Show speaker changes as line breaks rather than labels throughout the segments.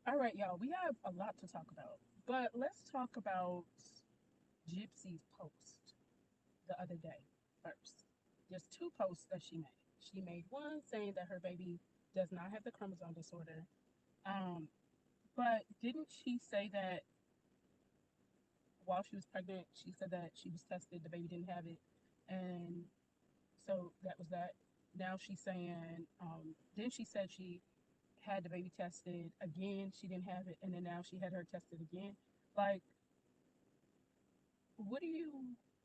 All right, y'all, we have a lot to talk about, but let's talk about Gypsy's post the other day first. There's two posts that she made. She made one saying that her baby does not have the chromosome disorder. Um, but didn't she say that while she was pregnant, she said that she was tested, the baby didn't have it, and so that was that. Now she's saying, then she said she had the baby tested again, she didn't have it, and then now she had her tested again. Like, what are you,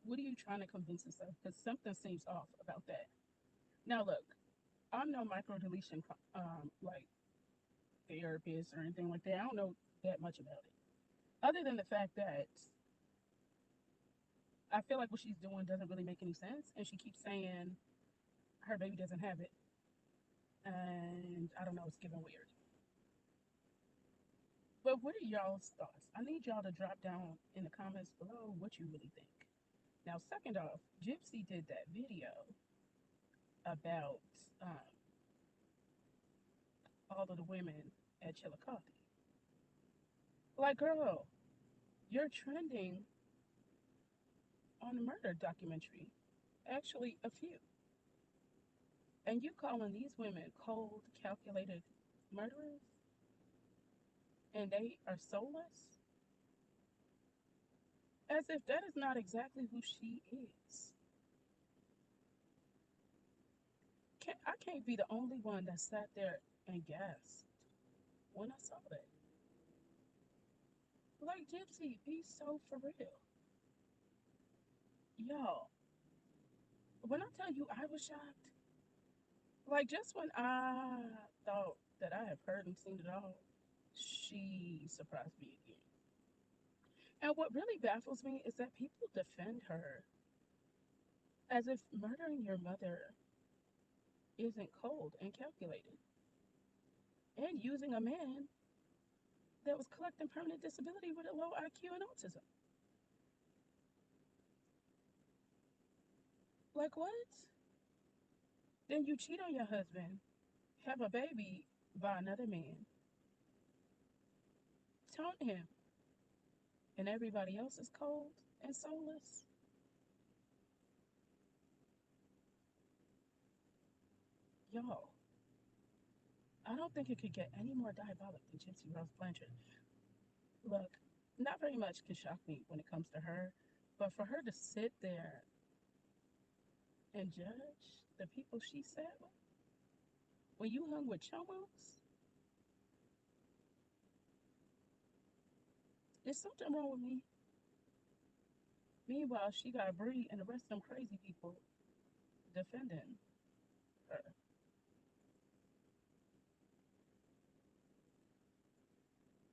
what are you trying to convince us of? Because something seems off about that. Now, look, I'm no microdeletion like therapist or anything like that. I don't know that much about it, other than the fact that I feel like what she's doing doesn't really make any sense, and she keeps saying her baby doesn't have it, and I don't know, it's giving weird. But what are y'all's thoughts? I need y'all to drop down in the comments below what you really think. Now, second off, Gypsy did that video about um, all of the women at Chillicothe. Like, girl, you're trending on a murder documentary. Actually, a few. And you calling these women cold, calculated murderers, and they are soulless? As if that is not exactly who she is. I can't be the only one that sat there and gasped when I saw that. Like, Gypsy, be so for real. Y'all, when I tell you I was shocked, like, just when I thought that I have heard and seen it all, she surprised me again. And what really baffles me is that people defend her as if murdering your mother isn't cold and calculated, and using a man that was collecting permanent disability with a low IQ and autism. Like, what? Then you cheat on your husband, have a baby by another man, taunt him, and everybody else is cold and soulless. Y'all, I don't think it could get any more diabolic than Gypsy Rose Blanchard. Look, not very much can shock me when it comes to her, but for her to sit there and judge the people she sat with, when you hung with chomos, there's something wrong with me. Meanwhile, she got Bree and the rest of them crazy people defending her.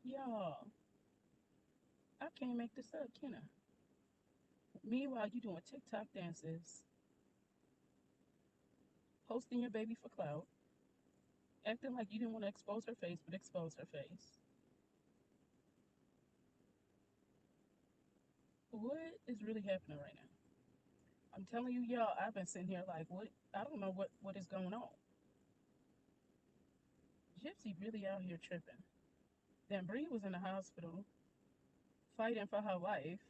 Y'all, I can't make this up, can I? Meanwhile, you doing TikTok dances, posting your baby for clout, acting like you didn't want to expose her face, but expose her face. What is really happening right now? I'm telling you, y'all, I've been sitting here like, what? I don't know what is going on. Gypsy really out here tripping. Then Bree was in the hospital fighting for her life,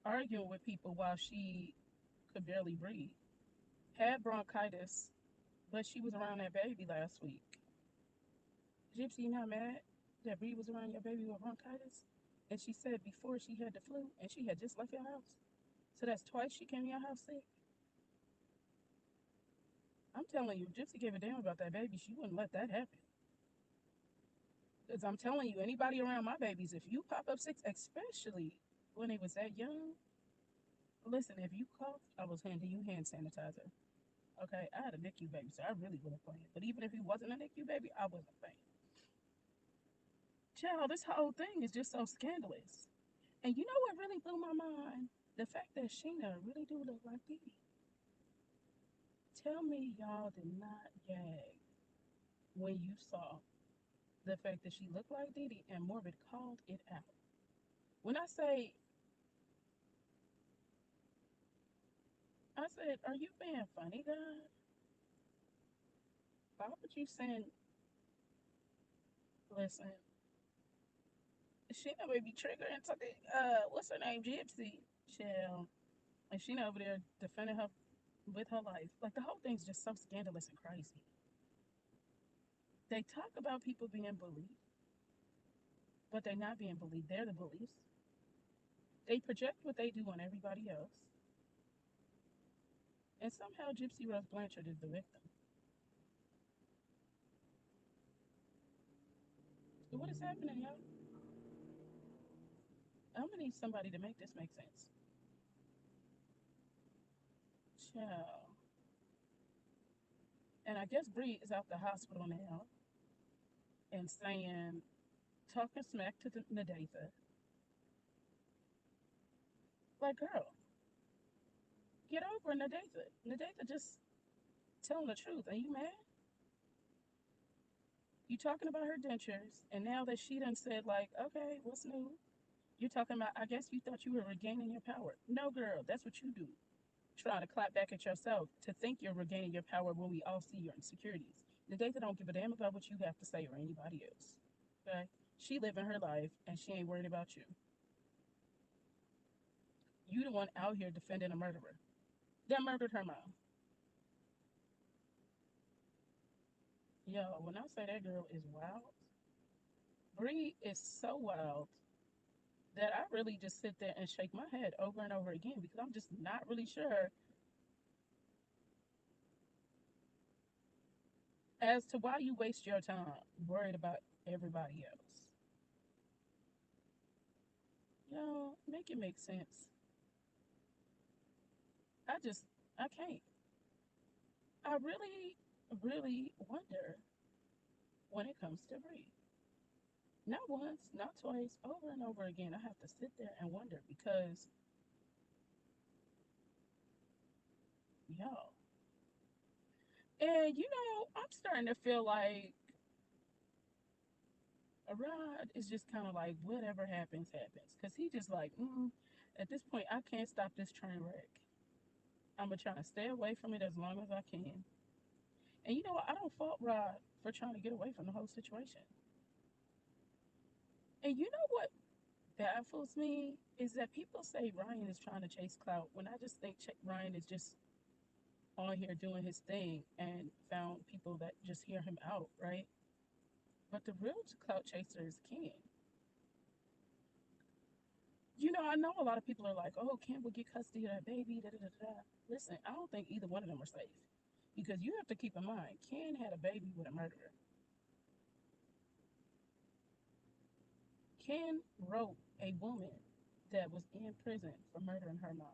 arguing with people while she could barely breathe. Had bronchitis, but she was around that baby last week. Gypsy, not mad that Bree was around your baby with bronchitis? And she said before she had the flu and she had just left your house. So that's twice she came to your house sick. I'm telling you, if Gypsy gave a damn about that baby, she wouldn't let that happen. Because I'm telling you, anybody around my babies, if you pop up sick, especially when they was that young, listen, if you coughed, I was handing you hand sanitizer. Okay, I had a NICU baby, so I really wasn't playing. But even if he wasn't a NICU baby, I wasn't playing. Child, this whole thing is just so scandalous. And you know what really blew my mind? The fact that Sheena really do look like Dee. Tell me y'all did not gag when you saw the fact that she looked like Dee Dee and Morbid called it out. When I said, are you being funny, God? Why would you send, listen, she know baby trigger into the what's her name, Gypsy, chill, and she know over there defending her with her life. Like the whole thing's just so scandalous and crazy. They talk about people being bullied, but they're not being bullied. They're the bullies. They project what they do on everybody else, and somehow Gypsy Rose Blanchard is the victim. So what is happening, y'all? I'm gonna need somebody to make this make sense. Child. And I guess Bree is out the hospital now and saying, talking smack to the Nadatha. Like, girl, get over Nadatha. Nadatha just telling the truth. Are you mad? You talking about her dentures, and now that she done said, like, okay, what's new? You're talking about, I guess you thought you were regaining your power. No, girl, that's what you do. Trying to clap back at yourself to think you're regaining your power when we all see your insecurities. Nadatha don't give a damn about what you have to say or anybody else. Okay? She living her life, and she ain't worried about you. You the one out here defending a murderer that murdered her mom. Yo, when I say that girl is wild, Bree is so wild that I really just sit there and shake my head over and over again because I'm just not really sure as to why you waste your time worried about everybody else. Make it make sense. I just, I can't. I really, really wonder when it comes to Bree. Not once, not twice, over and over again. I have to sit there and wonder because, y'all, and I'm starting to feel like Rod is just kind of like whatever happens, happens. Cause he just like, at this point, I can't stop this train wreck. I'm gonna try to stay away from it as long as I can. And you know what? I don't fault Rod for trying to get away from the whole situation. And you know what baffles me is that people say Ryan is trying to chase clout when I just think Ryan is just on here doing his thing and found people that just hear him out, right? But the real clout chaser is Ken. I know a lot of people are like, oh, Ken will get custody of that baby, da da da da. Listen, I don't think either one of them are safe. Because you have to keep in mind, Ken had a baby with a murderer. Ken wrote a woman that was in prison for murdering her mom.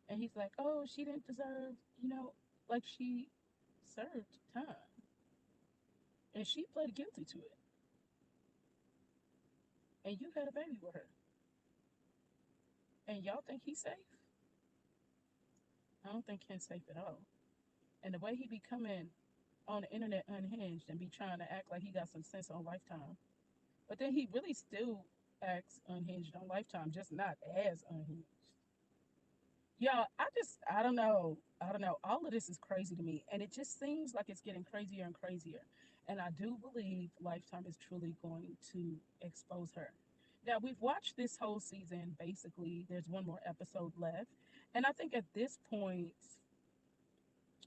And he's like, oh, she didn't deserve, like she served time. And she pled guilty to it. And you had a baby with her. And y'all think he's safe? I don't think Ken's safe at all. And the way he be coming on the internet unhinged and be trying to act like he got some sense on Lifetime. But then he really still acts unhinged on Lifetime, just not as unhinged. Y'all, I don't know. I don't know. All of this is crazy to me. And it just seems like it's getting crazier and crazier. And I do believe Lifetime is truly going to expose her. Now, we've watched this whole season. Basically, there's one more episode left. And I think at this point,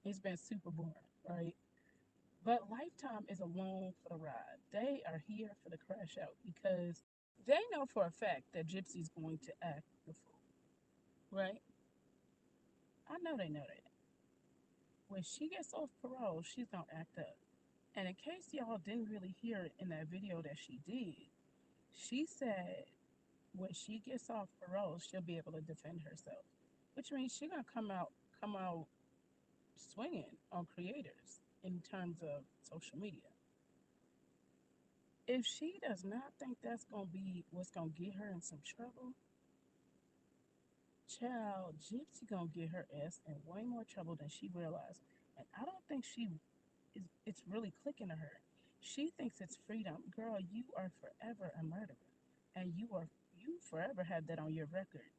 it's been super boring, right? But Lifetime is along for the ride. They are here for the crash out because they know for a fact that Gypsy's going to act the fool, right? I know they know that. When she gets off parole, she's going to act up. And in case y'all didn't really hear it in that video that she did, she said when she gets off parole, she'll be able to defend herself, which means she's going to come out swinging on creators in terms of social media. If she does not think that's going to be what's going to get her in some trouble, child, Gypsy going to get her ass in way more trouble than she realized. And I don't think it's really clicking to her. She thinks it's freedom. Girl, you are forever a murderer. And you forever have that on your record.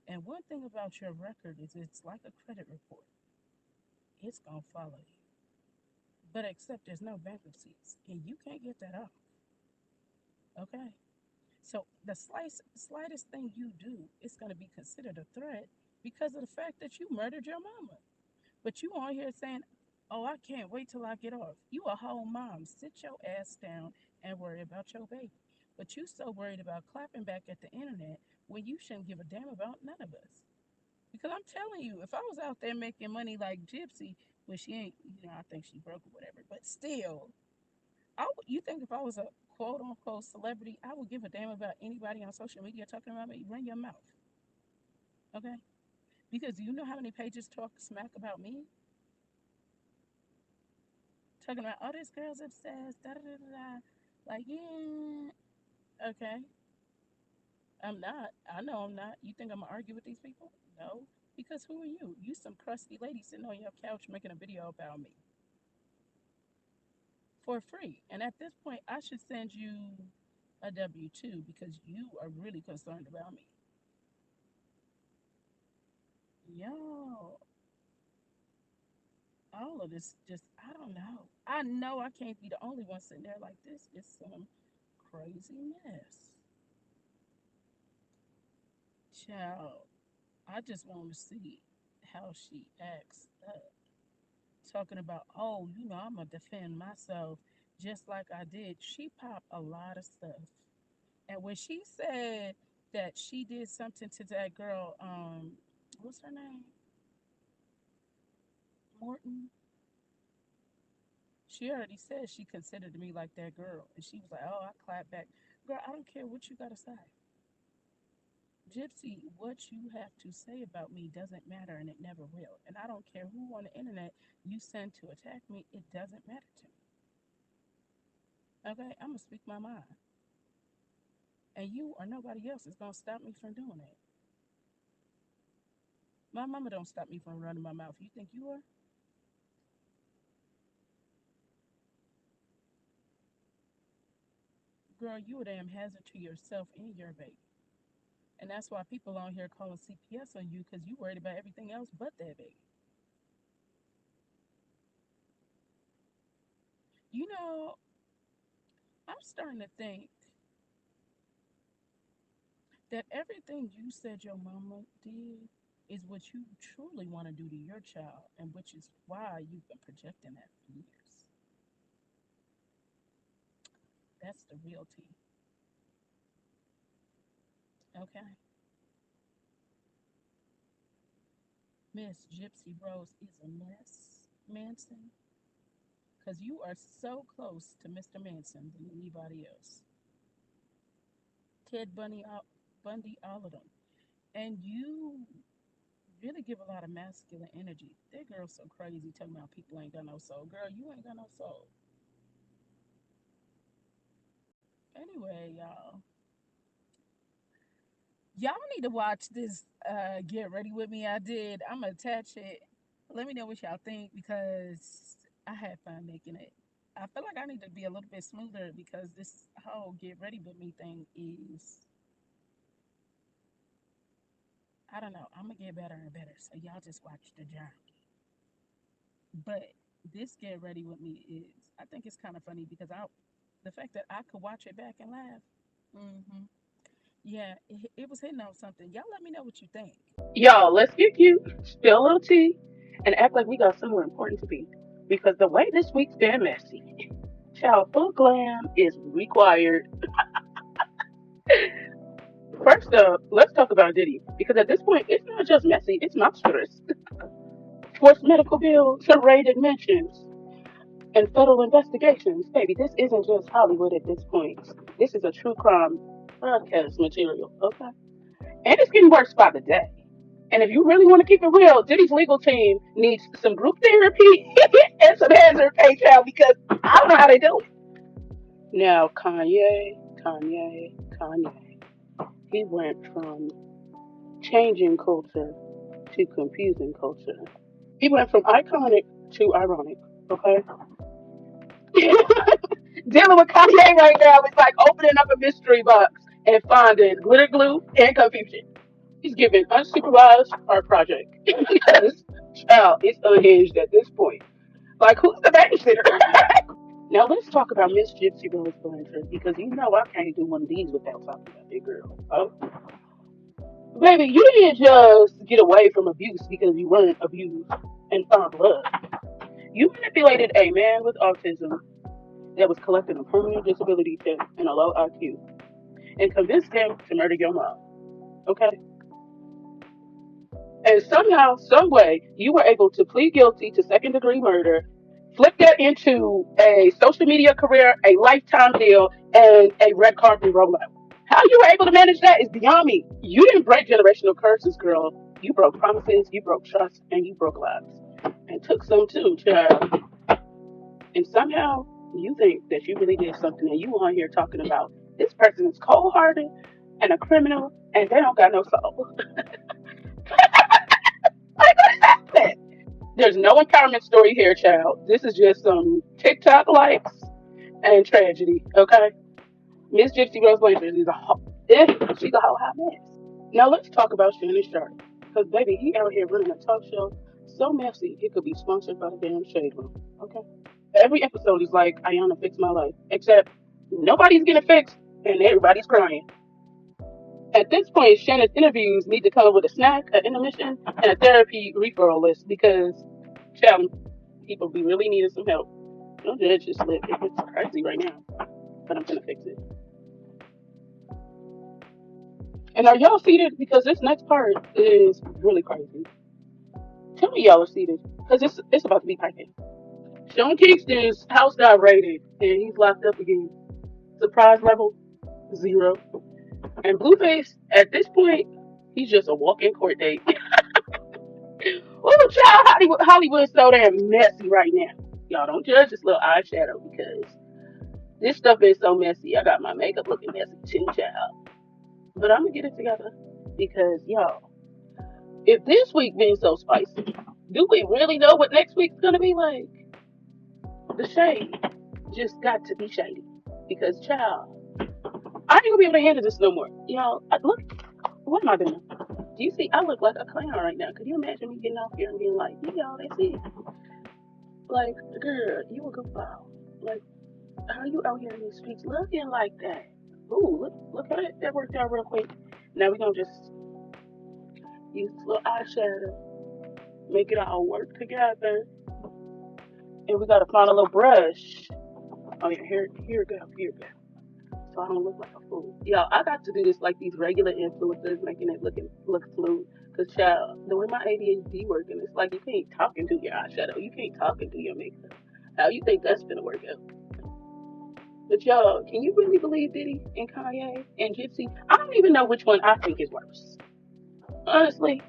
And one thing about your record is it's like a credit report. It's gonna follow you. But except there's no bankruptcies, and you can't get that off. Okay. So the slightest thing you do is going to be considered a threat because of the fact that you murdered your mama. But you on here saying, "Oh, I can't wait till I get off." You a whole mom. Sit your ass down and worry about your baby. But you so worried about clapping back at the internet when you shouldn't give a damn about none of us. Because I'm telling you, if I was out there making money like Gypsy, well, she ain't, I think she broke or whatever, but still, you think if I was a quote unquote celebrity, I would give a damn about anybody on social media talking about me? Run your mouth, okay? Because you know how many pages talk smack about me? Talking about, oh, this girl's obsessed, da da da da da. Like, yeah, okay. I'm not. I know I'm not. You think I'm gonna argue with these people? No. Because who are you? You some crusty lady sitting on your couch making a video about me for free. And at this point, I should send you a W 2 because you are really concerned about me. Yo, all of this just, I don't know. I know I can't be the only one sitting there like this. It's some crazy mess. Child, I just want to see how she acts up. Talking about, oh, I'm going to defend myself just like I did. She popped a lot of stuff. And when she said that she did something to that girl, what's her name? Morton. She already said she considered me like that girl. And she was like, oh, I clap back. Girl, I don't care what you got to say. Gypsy, what you have to say about me doesn't matter and it never will. And I don't care who on the internet you send to attack me, it doesn't matter to me. Okay? I'm going to speak my mind. And you or nobody else is going to stop me from doing it. My mama don't stop me from running my mouth. You think you are? Girl, you a damn hazard to yourself and your baby. And that's why people on here calling CPS on you because you worried about everything else but that baby. You know, I'm starting to think that everything you said your mama did is what you truly want to do to your child, and which is why you've been projecting that for years. That's the real tea. Okay. Miss Gypsy Rose is a mess, Manson, because you are so close to Mr. Manson than anybody else. Ted Bundy, all of them. And you really give a lot of masculine energy. That girl's so crazy talking about people ain't got no soul. Girl, you ain't got no soul. Anyway, y'all need to watch this Get Ready With Me I did. I'm gonna attach it. Let me know what y'all think because I had fun making it. I feel like I need to be a little bit smoother because this whole Get Ready With Me thing is, I don't know, I'm gonna get better and better. So y'all just watch the journey. But this Get Ready With Me is, I think it's kind of funny because the fact that I could watch it back and laugh. Hmm. Yeah, it was hitting on something. Y'all let me know what you think.
Y'all, let's get cute, spill a little tea, and act like we got somewhere important to be. Because the way this week's been messy, child, full glam is required. First up, let's talk about Diddy. Because at this point, it's not just messy, it's monstrous. Forced medical bills, raided mansions, and federal investigations. Baby, this isn't just Hollywood at this point. This is a true crime broadcast material, okay? And it's getting worse by the day. And if you really want to keep it real, Diddy's legal team needs some group therapy and some hazard pay child because I don't know how they do it. Now, Kanye, he went from changing culture to confusing culture. He went from iconic to ironic, okay? Dealing with Kanye right now is like opening up a mystery box and finding glitter glue and confusion. He's giving unsupervised art project because child, it's unhinged at this point. Like, who's the babysitter? Now let's talk about Miss Gypsy Rose Blanchard because you know I can't do one of these without talking about that girl. Oh, baby, you didn't just get away from abuse because you weren't abused and found love. You manipulated a man with autism that was collecting a permanent disability check and a low IQ and convinced him to murder your mom. Okay? And somehow, some way, you were able to plead guilty to second degree murder, flip that into a social media career, a lifetime deal, and a red carpet rollout. How you were able to manage that is beyond me. You didn't break generational curses, girl. You broke promises, you broke trust, and you broke lives. And took some too, child. And somehow you think that you really did something and you on here talking about this person is cold hearted and a criminal and they don't got no soul. Like, what is happening? There's no empowerment story here, child. This is just some TikTok likes and tragedy, okay? Miss Gypsy Rose Blanchard is she's a whole hot mess. Now let's talk about Shannon Sharp. Because, baby, he out here running a talk show so messy it could be sponsored by the damn Shade Room, okay? Every episode is like, Ayana, fix my life. Except nobody's getting fixed and everybody's crying. At this point, Shannon's interviews need to come with a snack, an intermission, and a therapy referral list because, child, people be really needing some help. Don't judge this lip. It's crazy right now, but I'm gonna fix it. And are y'all seated? Because this next part is really crazy. Tell me y'all are seated, because it's about to be piping. Sean Kingston's house got raided, and he's locked up again. Surprise level 0. And Blueface, at this point, he's just a walk-in court date. Oh, child, Hollywood's so damn messy right now. Y'all don't judge this little eyeshadow because this stuff is so messy. I got my makeup looking messy too, child. But I'm gonna get it together because, y'all, if this week been so spicy, do we really know what next week's gonna be like? The shade just got to be shady because, child, I ain't gonna be able to handle this no more. Y'all, look, what am I doing? Do you see? I look like a clown right now. Could you imagine me getting off here and being like, y'all, that's it? Like, girl, you a goofball. Like, how you out here in these streets looking like that? Ooh, look how that worked out real quick. Now we're gonna just use this little eyeshadow, make it all work together. And we gotta find a little brush. Oh yeah, here we go. So I don't look like a fool. Y'all, I got to do this like these regular influencers, making it look smooth. Cause child, the way my ADHD working, it's like you can't talk and do your eyeshadow. You can't talk and do your makeup. How you think that's gonna work out? But y'all, can you really believe Diddy and Kanye and Gypsy? I don't even know which one I think is worse. Honestly,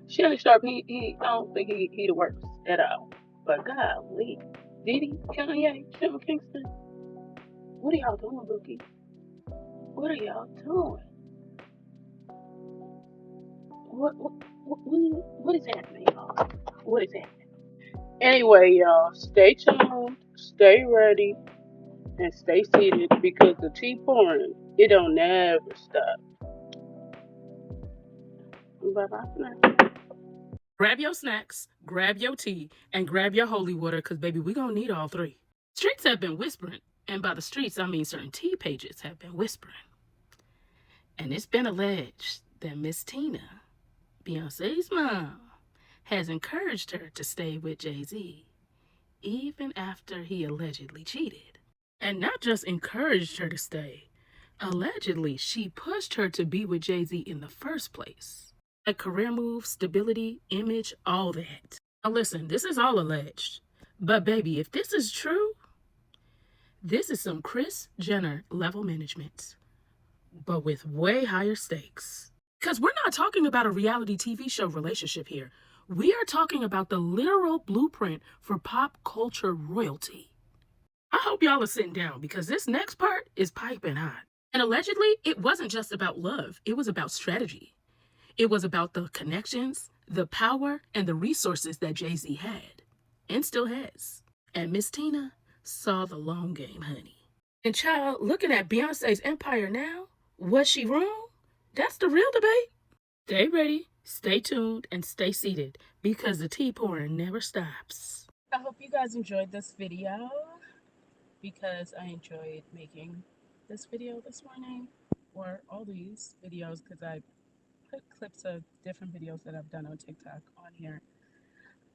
Shannon Sharp, I don't think he the worst at all. But golly, Diddy, Kanye, Sean Kingston, what are y'all doing, Bookie? What are y'all doing? What is happening, y'all? What is happening? Anyway, y'all, stay tuned, stay ready, and stay seated because the tea pouring, it don't never stop. Bye bye for now.
Grab your snacks, grab your tea, and grab your holy water, because, baby, we're going to need all three. Streets have been whispering, and by the streets, I mean certain tea pages have been whispering. And it's been alleged that Miss Tina, Beyonce's mom, has encouraged her to stay with Jay-Z, even after he allegedly cheated. And not just encouraged her to stay, allegedly she pushed her to be with Jay-Z in the first place. A career move, stability, image, all that. Now listen, this is all alleged. But baby, if this is true, this is some Kris Jenner level management, but with way higher stakes. Because we're not talking about a reality TV show relationship here. We are talking about the literal blueprint for pop culture royalty. I hope y'all are sitting down because this next part is piping hot. And allegedly, it wasn't just about love. It was about strategy. It was about the connections, the power, and the resources that Jay-Z had and still has. And Miss Tina saw the long game, honey. And child, looking at Beyonce's empire now, was she wrong? That's the real debate. Stay ready, stay tuned, and stay seated because the tea pouring never stops. I hope you guys enjoyed this video because I enjoyed making this video this morning, or all these videos, because I put clips of different videos that I've done on TikTok on here.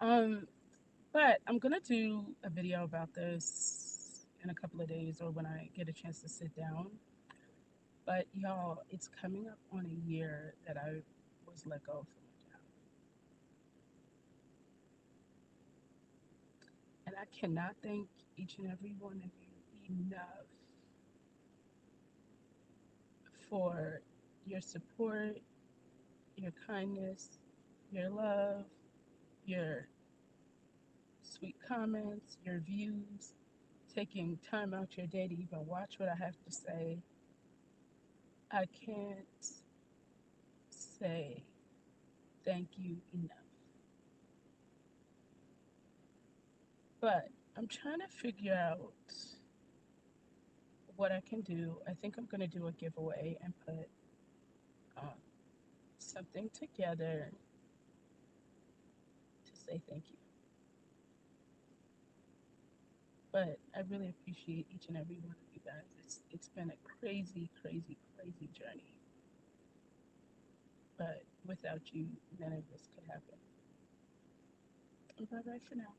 Um, but I'm gonna do a video about this in a couple of days or when I get a chance to sit down. But y'all, it's coming up on a year that I was let go from my job. And I cannot thank each and every one of you enough for your support, your kindness, your love, your sweet comments, your views, taking time out your day to even watch what I have to say. I can't say thank you enough. But I'm trying to figure out what I can do. I think I'm going to do a giveaway and put um, something together to say thank you. But I really appreciate each and every one of you guys. It's been a crazy, crazy, crazy journey. But without you, none of this could happen. And bye bye for now.